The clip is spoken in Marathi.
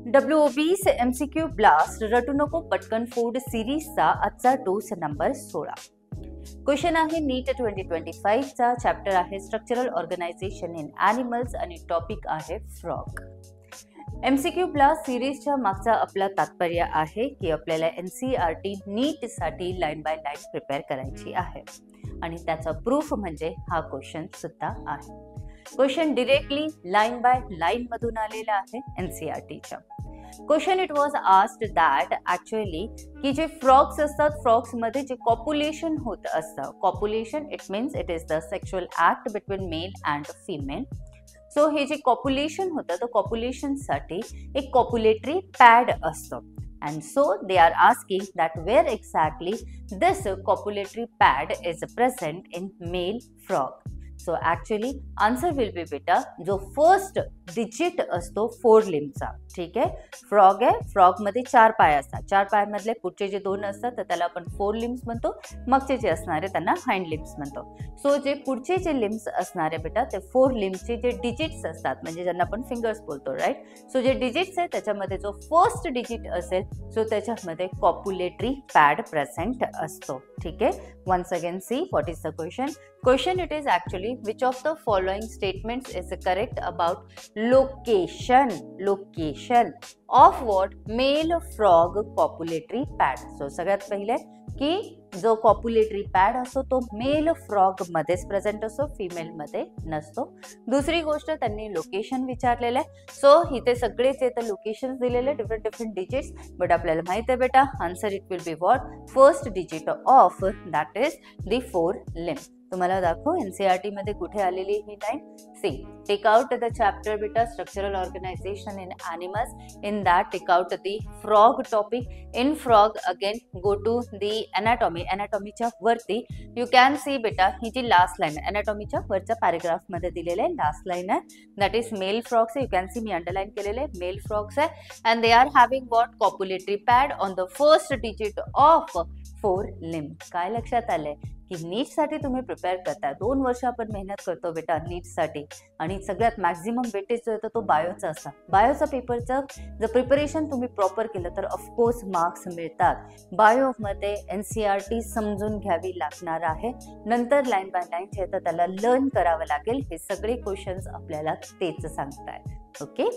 WOB's MCQ ब्लास्ट रटू नको पटकन फोड सिरीजचा आजचा डोस नंबर 16. क्वेश्चन आहे नीट 2025 चा. चॅप्टर आहे स्ट्रक्चरल ऑर्गनायझेशन इन ॲनिमल्स आणि टॉपिक आहे फ्रॉग. MCQ ब्लास्ट सिरीजच्या मागचा आपला तात्पर्य आहे की आपल्याला NCERT नीट साठी लाईन बाय लाईन प्रिपेअर करायची आहे आणि त्याचा प्रूफ म्हणजे हा क्वेश्चन सुद्धा आहे. Question directly line by line मधून आलेला आहे NCERTच्या. Question it was asked that actually की जे फ्रॉग्स असतात, फ्रॉग्स मध्ये जे कॉप्युलेशन होत असतं, copulation it means it is the sexual act between male and female. So हे जे कॉप्युलेशन होतं तर कॉप्युलेशनसाठी एक कॉप्युलेटरी पॅड असतो. And so they are asking that where exactly this copulatory pad is present in male frog. So actually answer will be beta जो फर्स्ट डिजिट असतो 4 लिम्बचा. ठीक आहे, फ्रॉग आहे, फ्रॉग मध्ये 4 पाय असतात. 4 पायामधले पुढचे जे 2 असतात तर त्याला आपण 4 लिम्स म्हणतो, मगचे जे असणारे त्यांना हाइंड लिम्स म्हणतो. सो जे पुढचे जे लिम्स असणारे बेटा ते 4 लिम्सचे जे डिजिट्स असतात म्हणजे ज्यांना आपण फिंगर्स बोलतो, राईट. सो जे डिजिट्स आहे त्याच्यामध्ये जो फर्स्ट डिजिट असेल सो त्याच्यामध्ये कॉप्युलेटरी पॅड प्रेझेंट असतो. ठीक आहे, once again see what is the question. Question it is actually which of the following statements is correct about location of what male frog copulatory pad. So सगळ्यात पहिले की जो कॉप्युलेटरी पॅड असतो तो मेल फ्रॉग मध्येच प्रेझेंट असतो, फिमेल मध्ये नसतो. दुसरी गोष्ट त्यांनी लोकेशन विचारलेलं आहे. सो इथे सगळेच येतं लोकेशन दिलेले डिफरंट डिजिट्स, बट आपल्याला माहित आहे बेटा answer it will be what first digit of that is the 4 limb. तुम्हाला दाखव NCERT मध्ये कुठे आलेली ही लाईन. See take out the chapter बेटा structural organisation in animals. In that take out the frog topic. In frog again go to the anatomy. अनाटॉमीच्या वरती यू कॅन सी बेटा ही जी लास्ट लाईन अनाटॉमीच्या वरच्या पॅरेग्राफ मध्ये दिलेले आहे, लास्ट लाईन आहे, that is male frogs. You can see me underline केलेले मेल फ्रॉग्स आहे and they are having what copulatory pad on the first digit of 4 limb. काय लक्षात आलंय की नीट साठी तुम्ही प्रिपेअर करताय. 2 वर्ष आपण मेहनत करतो बेटा नीट साठी आणि सगळ्यात मॅक्झिमम वेटेज जो येतो तो बायोचा असतात. बायोचा पेपरचं जर प्रिपरेशन तुम्ही प्रॉपर केलं तर ऑफकोर्स मार्क्स मिळतात. बायोमध्ये NCERT समजून घ्यावी लागणार आहे. नंतर लाईन बाय लाईन जे येतं त्याला लर्न करावं लागेल. हे सगळे क्वेश्चन्स आपल्याला तेच सांगतायत. ओके.